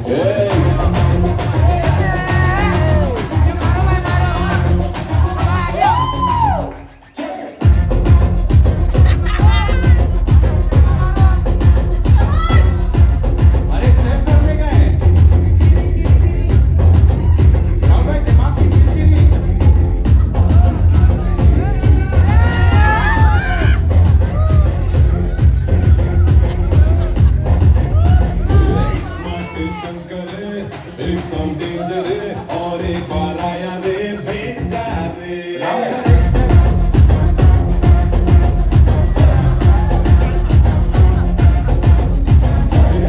अरे स्टेप करने का है। राहुल भाई दिमाग की चीज गिरी। एकदम डेंजर और एक बार आया रे भेजा रे राहुल सर एक स्टेप।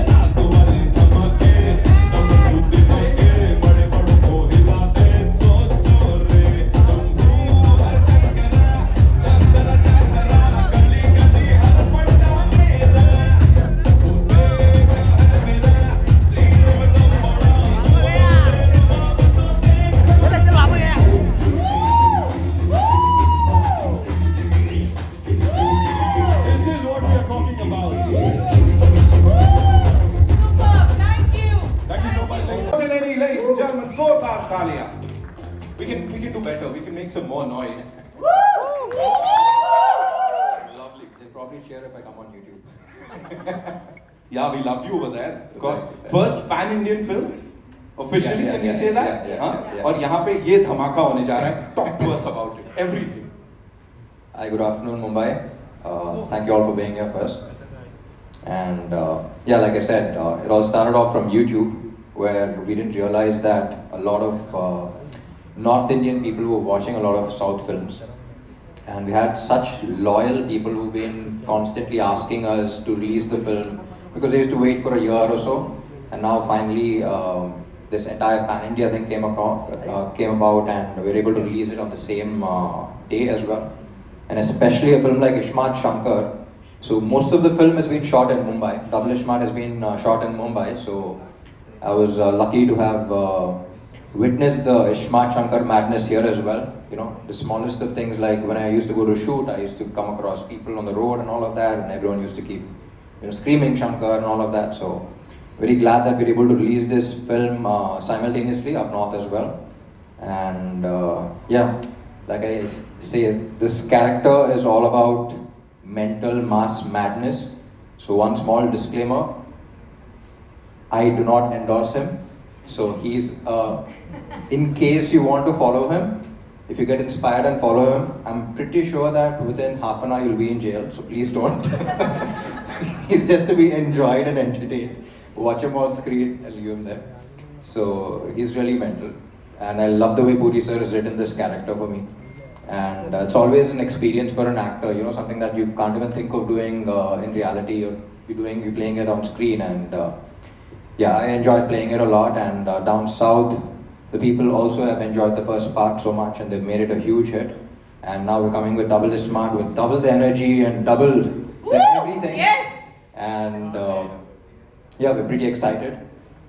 रात वाले धमाके डमरू दिमाके बड़े बड़ों को हिलाते सोचो रे शंभू हर शंकरा चंद्रा चंद्रा गली गली हर फट्टा मेरा तू बेटा है मेरा सीने में दम बड़ा This is what we are talking about. Thank you. Thank you so much, ladies and gentlemen. Zordaar taaliyan. We can do better. We can make some more noise. Lovely. They'll probably cheer if I come on YouTube. Yeah, we love you over there. Of course, first pan-Indian film. Officially, Yeah, can yeah, we say that? yeah, हाँ? yeah. और यहाँ पे ये धमाका होने जा रहा है. Talk to us about it. Everything. Hi, good afternoon, Mumbai. Thank you all for being here first. And yeah, like I said, it all started off from YouTube, where we didn't realize that a lot of North Indian people were watching a lot of South films. And we had such loyal people who've been constantly asking us to release the film because they used to wait for a year or so. And now finally, this entire pan-India thing came about, and we were able to release it on the same day as well. And especially a film like Ishmat Shankar. So most of the film has been shot in Mumbai. Double Ishmat has been shot in Mumbai. So I was lucky to have witnessed the Ishmat Shankar madness here as well. You know, the smallest of things, like when I used to go to shoot, I used to come across people on the road and all of that, and everyone used to keep, you know, screaming Shankar and all of that. So very glad that we're able to release this film simultaneously up north as well. And yeah, like I say, this character is all about mental mass madness. So one small disclaimer, I do not endorse him. So he's, in case you want to follow him, if you get inspired and follow him, I'm pretty sure that within half an hour you'll be in jail. So please don't. He's just to be enjoyed and entertained. Watch him on screen and leave him there. So he's really mental. And I love the way Puri sir has written this character for me. And it's always an experience for an actor, you know, something that you can't even think of doing in reality. You're playing it on screen. And yeah, I enjoyed playing it a lot. And down south, the people also have enjoyed the first part so much, and they've made it a huge hit. And now we're coming with double the smart, with double the energy and double everything. Yes. And yeah, we're pretty excited.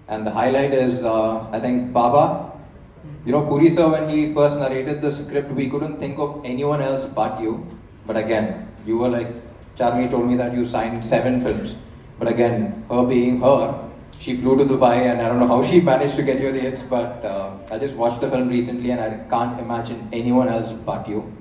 And the highlight is, I think, Baba. You know, Puri sir, when he first narrated the script, we couldn't think of anyone else but you. But again, you were like, Charmi told me that you signed 7 films. But again, her being her, she flew to Dubai, and I don't know how she managed to get your dates, but I just watched the film recently and I can't imagine anyone else but you.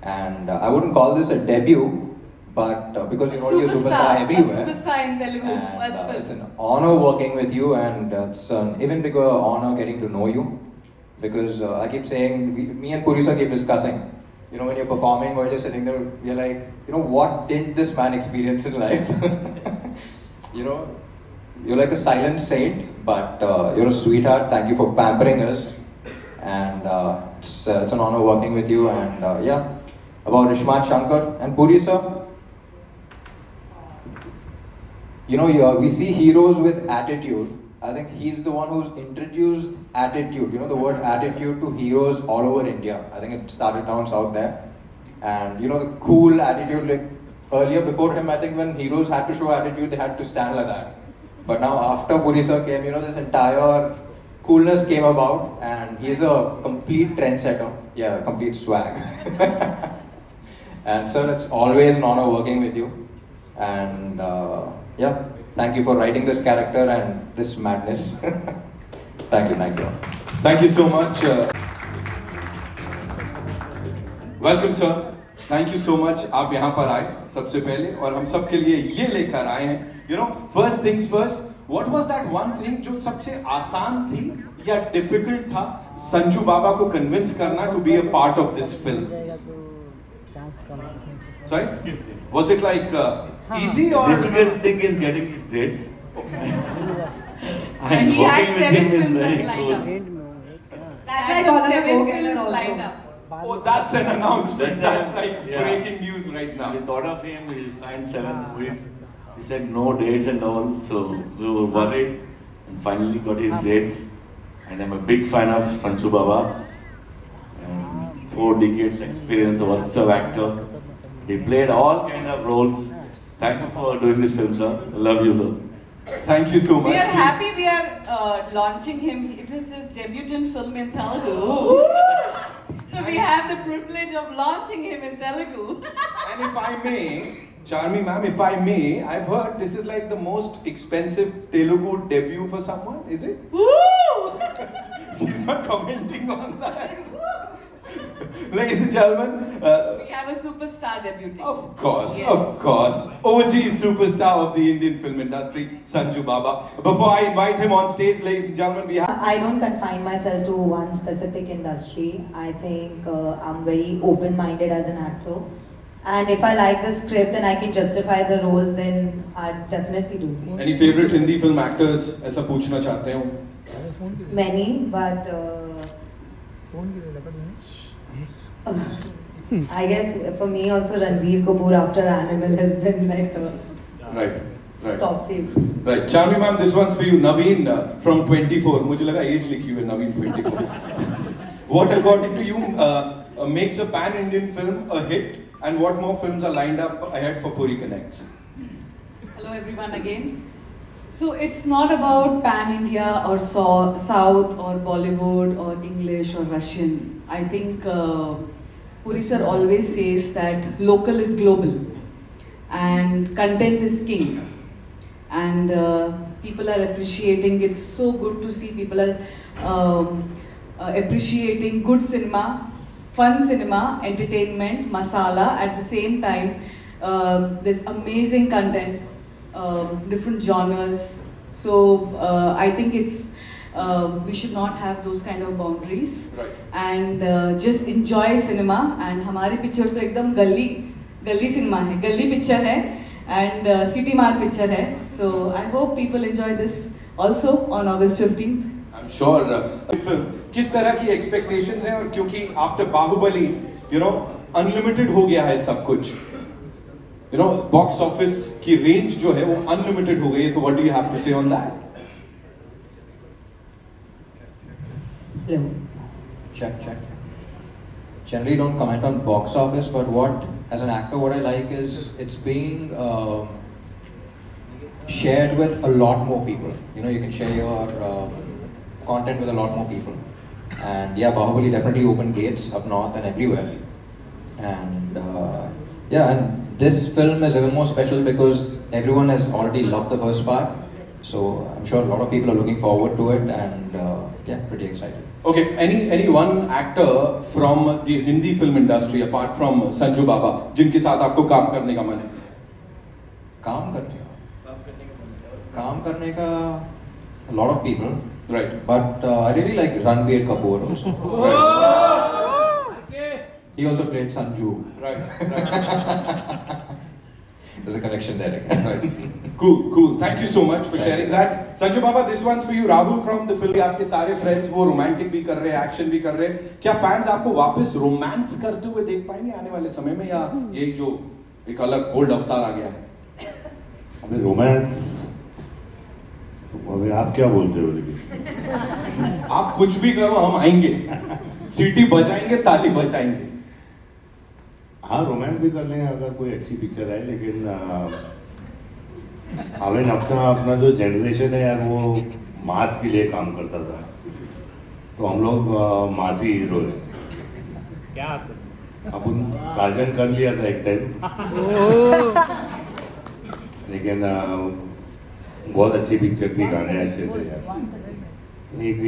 And I wouldn't call this a debut, but because you're already a superstar everywhere. A superstar in Telugu. And First film. it's an honor working with you, and it's an even bigger honor getting to know you. Because I keep saying, me and Puri sir keep discussing, you know, when you're performing or just sitting there, we're like, you know, what didn't this man experience in life? You know, you're like a silent saint, but you're a sweetheart. Thank you for pampering us. And it's an honor working with you. And yeah, about Ishmat Shankar and Puri sir, you know, we see heroes with attitude. I think he's the one who's introduced attitude, you know, the word attitude to heroes all over India. I think it started down south there. And you know, the cool attitude, like earlier before him, I think when heroes had to show attitude, they had to stand like that. But now after Puri sir came, you know, this entire coolness came about, and he's a complete trendsetter. Yeah, complete swag. And sir, it's always an honor working with you. And yeah, thank you for writing this character and this madness. Thank you, thank you. Thank you so much. Welcome sir. Thank you so much. आप यहाँ पर आए सबसे पहले और हम सब के लिए ये लेकर आए हैं. You know, first things first. What was that one thing जो सबसे आसान थी या difficult था संजू बाबा को convince करना to be a part of this film? Sorry? Was it like easy or? Difficult thing is getting his dates. And he had working with him 7 is films very lined cool. up. That's Had why Colin seven Bogan films also. lined up. Oh, that's an announcement. That's like Yeah. breaking news right now. We thought of him, he signed 7 movies. He said no dates and all, so we were worried and finally got his dates. And I'm a big fan of Sanju Baba. 4 decades experience, a versatile actor. He played all kind of roles. Thank you for doing this film, sir. I love you, sir. Thank you so much. We are happy we are launching him. It is his debutant film in Telugu. So we have the privilege of launching him in Telugu. And if I may, Charmi ma'am, if I may, I've heard this is like the most expensive Telugu debut for someone, is it? Woo! She's not commenting on that. Ladies and gentlemen, We have a superstar debuting. of course, Yes. of course, OG superstar of the Indian film industry, Sanju Baba. Before I invite him on stage, ladies and gentlemen, we have. I don't confine myself to one specific industry. I think I'm very open-minded as an actor. And if I like the script and I can justify the role, then I'd definitely do. Any favorite Hindi film actors? ऐसा पूछना चाहते हो? Many, but I guess for me also Ranveer Kapoor after Animal has been like a Right. Right. top favorite. Right. Charmi ma'am, this one's for you. Naveen from 24. मुझे लगा age लिखी हुई है Naveen 24. What according to you makes a pan-Indian film a hit, and what more films are lined up ahead for Puri Connects? Hello everyone again. So it's not about pan-India or South or Bollywood or English or Russian. I think Puri sir always says that local is global and content is king. And people are appreciating. It's so good to see people are appreciating good cinema, fun cinema, entertainment, masala. At the same time, there's amazing content, different genres. So I think it's we should not have those kind of boundaries. Right. And just enjoy cinema. And हमारी picture तो एकदम गली cinema है, गली picture है and city मार picture है. So I hope people enjoy this also on August 15th. I'm sure. Film किस तरह की expectations हैं और क्योंकि after Baahubali, you know, unlimited हो गया है सब कुछ. You know, box office की range जो है वो unlimited हो गई है. So what do you have to say on that? Hello. Check. Generally don't comment on box office, but as an actor, what I like is it's being shared with a lot more people. You know, you can share your content with a lot more people. And yeah, Bahubali definitely opened gates up north and everywhere. And and this film is even more special because everyone has already loved the first part. So I'm sure a lot of people are looking forward to it, and pretty excited. Okay, any one actor from the Hindi film industry apart from Sanju Baba जिनके साथ आपको काम करने का मन है? काम करने का a lot of people, Right. but I really like Ranveer Kapoor also. He also played Sanju. Right. There's a connection there again. Right. Cool. Thank you so much for sharing that. Sanju Baba, this one's for you. Rahul from the film. आपके सारे friends वो romantic भी कर रहे हैं, action भी कर रहे हैं. क्या fans आपको वापस romance करते हुए देख पाएंगे आने वाले समय में, या यही जो एक अलग bold अवतार आ गया है? अबे रोमांस, अबे आप क्या बोलते हो? लेकिन आप कुछ भी करो, हम आएंगे, सीटी बजाएंगे, ताली बजाएंगे. हाँ, रोमांस भी कर लेंगे अगर कोई अच्छी पिक्चर है, लेकिन हमें अपना जो जनरेशन है यार, वो मास के लिए काम करता था, तो हम लोग मासी हीरो हैं. क्या अपन साजन कर लिया था एक टाइम, लेकिन बहुत अच्छी पिक्चर थी, गाने अच्छे थे यार।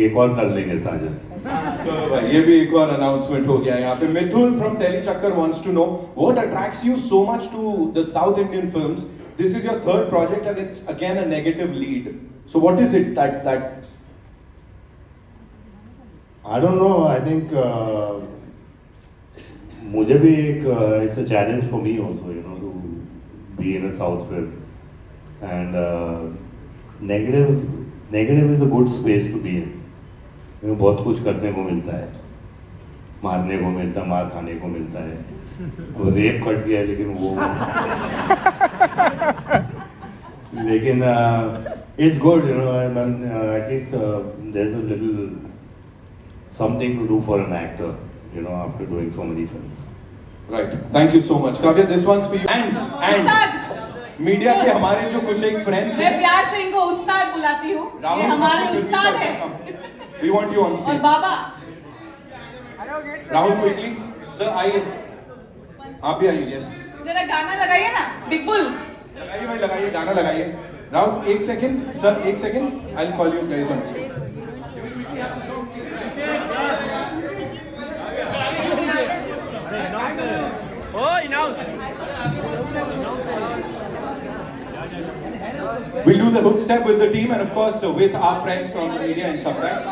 एक और कर लेंगे साजन। चलो भाई, ये भी एक और अनाउंसमेंट हो गया यहाँ पे। मिथुल फ्रॉम टेली चक्कर wants to know what attracts you so much to the South Indian films. This is your third project and it's again a negative lead. So what is it that I don't know. I think मुझे भी एक it's a challenge for me also, you know, to be in a South film, and negative is a good space to be in. You know, बहुत कुछ करने को मिलता है, मारने को मिलता है, मार खाने को मिलता है। वो रेप कट गया लेकिन वो लेकिन it's good, you know, at least there's a little something to do for an actor, you know, after doing so many films. Right. Thank you so much. Kavya, this one's for you. And media के हमारे जो कुछ एक friends मैं हैं, प्यार से इनको उस्ताद बुलाती हूँ, ये हमारे उस्ताद हैं। We want you on और stage. बाबा Rahul, quickly. Sir, आइए. आप भी आइए. Yes. जरा गाना लगाइए ना, बिग बुल। लगाइए भाई, लगाइए, गाना लगाइए. राहुल, एक सेकंड. सर, एक second. I'll call you guys on stage. We'll do the hook step with the team and of course with our friends from the media and stuff, right?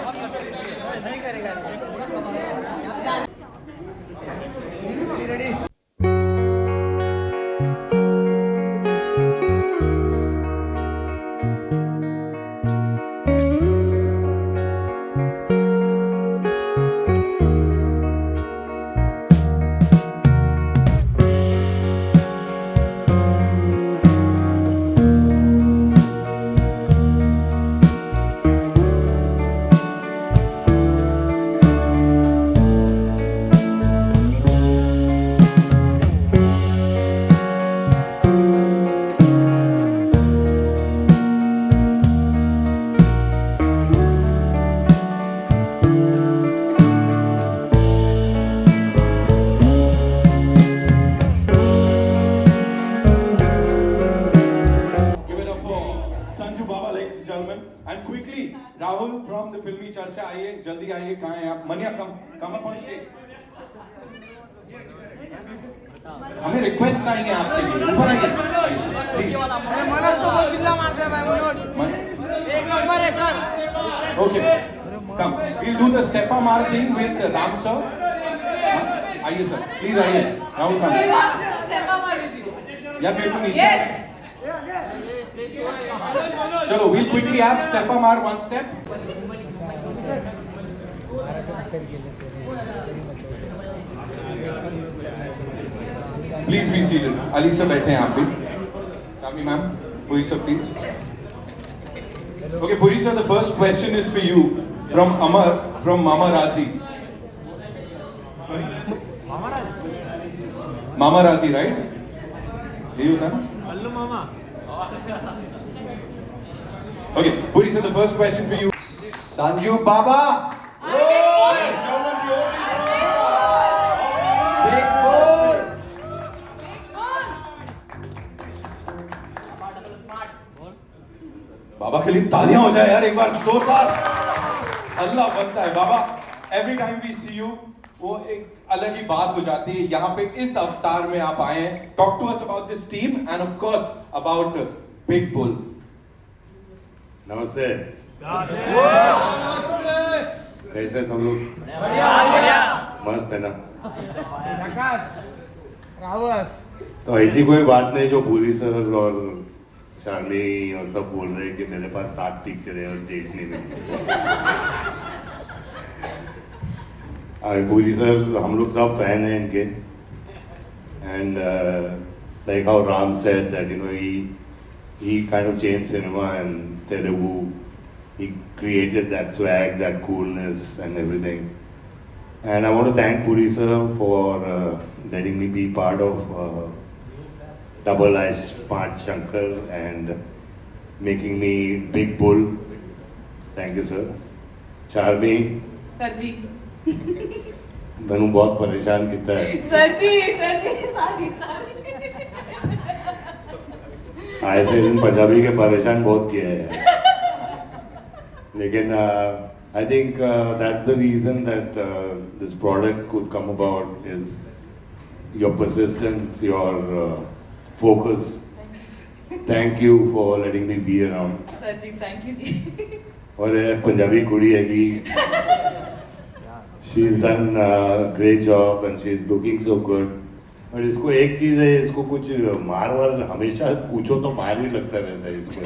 Give it up for Sanju Baba, ladies and gentlemen. And quickly, Rahul from the Filmi Charcha, आइए, जल्दी आइए, कहाँ हैं आप? मनिया, come up on stage. हमें request आई है आपके लिए, ऊपर आइए, please. Okay, come. We'll do the Stepamar thing with Ram sir. आइए sir, please आइए. Rahul, come. यार मेरे को नीचे. चलो, we'll quickly have Stepamar one step. Please be seated. Ali sir बैठे हैं आप भी. Kami ma'am, Puri sir please. Okay, Puri sir, the first question is for you from Amar from Mama Razi. Sorry? Mama Razi, right? यही होता है ना? Okay, Puri sir, the first question for you. Sanju Baba! Big Bull! बाबा के लिए तालियां हो जाए यार एक बार जोरदार. अल्लाह बनता है बाबा. Every time we see you, वो एक अलग ही बात हो जाती है. यहाँ पे इस अवतार में आप आए हैं. Talk to us about this team and of course about Big Bull. नमस्ते। कैसे सब लोग? मस्त है ना? तो ऐसी कोई बात नहीं जो पूरी सर और शार्मी और सब बोल रहे हैं कि मेरे पास 7 पिक्चर है और डेट नहीं मिली। पूरी सर हम लोग सब फैन हैं इनके and like how Ram said that you know he kind of changed cinema and Telugu. He created that swag, that coolness and everything. And I want to thank Puri sir for letting me be part of Double I Smart Shankar and making me Big Bull. Thank you sir. Charmi. Sir ji मैंने बहुत परेशान किया है. Sir जी sorry ऐसे इन पंजाबी के परेशान बहुत किए हैं लेकिन I think that's the reason that this product could come about is your persistence, your focus. Thank you for letting me be around. Sir ji thank you ji. और ये पंजाबी कुड़ी है कि she's done a great job and she's looking so good. और इसको एक चीज है, इसको कुछ मार वार हमेशा पूछो तो मार ही लगता रहता है इसको.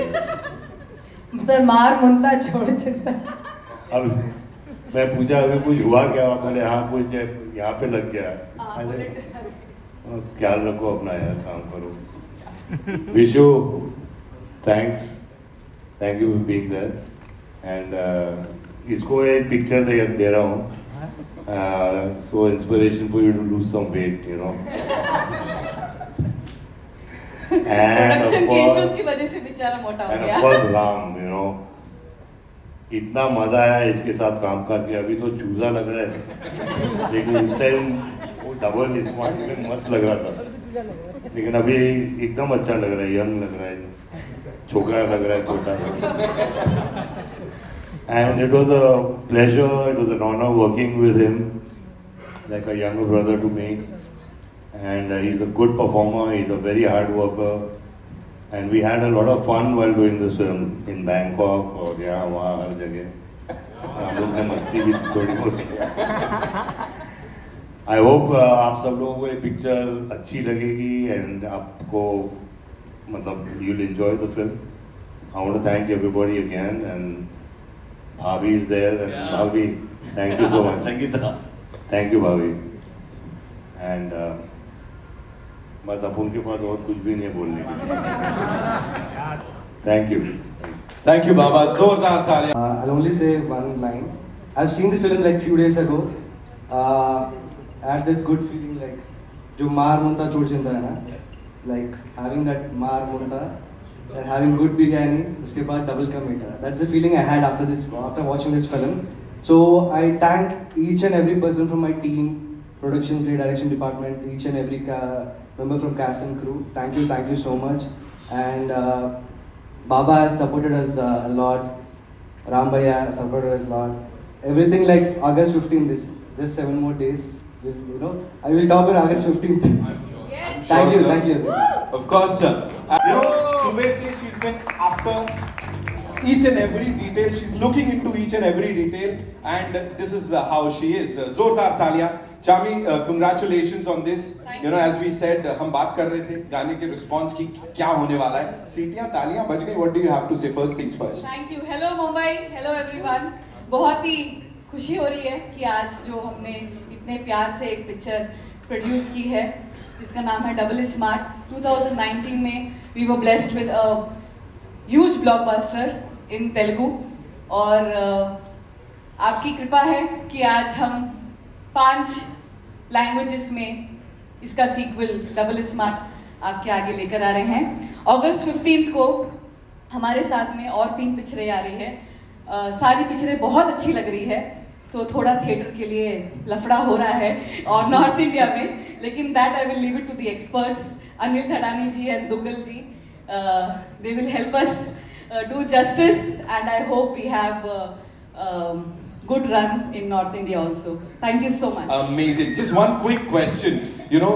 सर मार मुंता छोड़ चुका. अब मैं पूछा अभी कुछ हुआ क्या, बोले हाँ कुछ यहाँ पे लग गया. ख्याल रखो अपना यार, काम करो. Vishu thanks, thank you for being there. And इसको एक पिक्चर दे रहा हूँ, so inspiration for you to lose some weight, you know. And of production के इश्यूज की course, वजह से बेचारा मोटा हो and गया. of course Ram, you know. इतना मजा आया इसके साथ काम करके. अभी तो चूजा लग रहा है लेकिन उस टाइम वो डबल स्मार्ट में मस्त लग रहा था. लेकिन अभी एकदम अच्छा लग रहा है, यंग लग रहा है, छोकरा लग रहा है, छोटा. And it was a pleasure, it was an honor working with him, like a younger brother to me. And he's a good performer, he's a very hard worker. And we had a lot of fun while doing this film in Bangkok और यहाँ वहाँ हर जगह. हम लोग ने मस्ती भी थोड़ी बहुत की. I hope आप सब लोगों को ये पिक्चर अच्छी लगेगी and आपको मतलब you'll enjoy the film. I want to thank everybody again and Bhavi is there and Yeah. Bhavi, thank you so much. Sangeeta. Thank you Bhavi. And बस अब उनके पास और कुछ भी नहीं है बोलने के लिए. Thank you. Thank you, Baba. जोरदार तालियां. I'll only say one line. I've seen the film like few days ago. I had this good feeling like जो मार मुंता चोट चिंता है ना, like having that मार मुंता and having good biryani, उसके बाद double का मीठा. That's the feeling I had after watching this film. So I thank each and every person from my team, production say direction department, each and every member from cast and crew. Thank you so much. And Baba has supported us a lot. Ram Bhaiya has supported us a lot. Everything like August 15th, just 7 more days. You know, I will talk on August 15th. Yes. Thank you, sir. thank you. Of course, sir. You know, सुबह से she's been after each and every detail. She's looking into each and every detail, and this is how she is. जोरदार तालियां. Chami, congratulations on this. Thank You know, you. as we said, हम बात कर रहे थे गाने के response की क्या होने वाला है. सीटियां तालियां बज गई. What do you have to say? First things first. Thank you. Hello Mumbai, hello everyone. बहुत ही खुशी हो रही है कि आज जो हमने इतने प्यार से एक पिक्चर प्रोड्यूस की है जिसका नाम है डबल स्मार्ट. 2019 में we were blessed with a huge blockbuster in Telugu और आपकी कृपा है कि आज हम 5 लैंग्वेजेस में इसका सीक्वल डबल स्मार्ट आपके आगे लेकर आ रहे हैं. अगस्त 15 को हमारे साथ में और 3 पिक्चरें आ रही है. सारी पिक्चरें बहुत अच्छी लग रही है, तो थोड़ा थिएटर के लिए लफड़ा हो रहा है और नॉर्थ इंडिया में, लेकिन that I will leave it to the experts Anil Dhadani ji and Duggal ji. They will help us do justice, and I hope we have good run in North India also. Thank you so much. Amazing. Just one quick question. You know,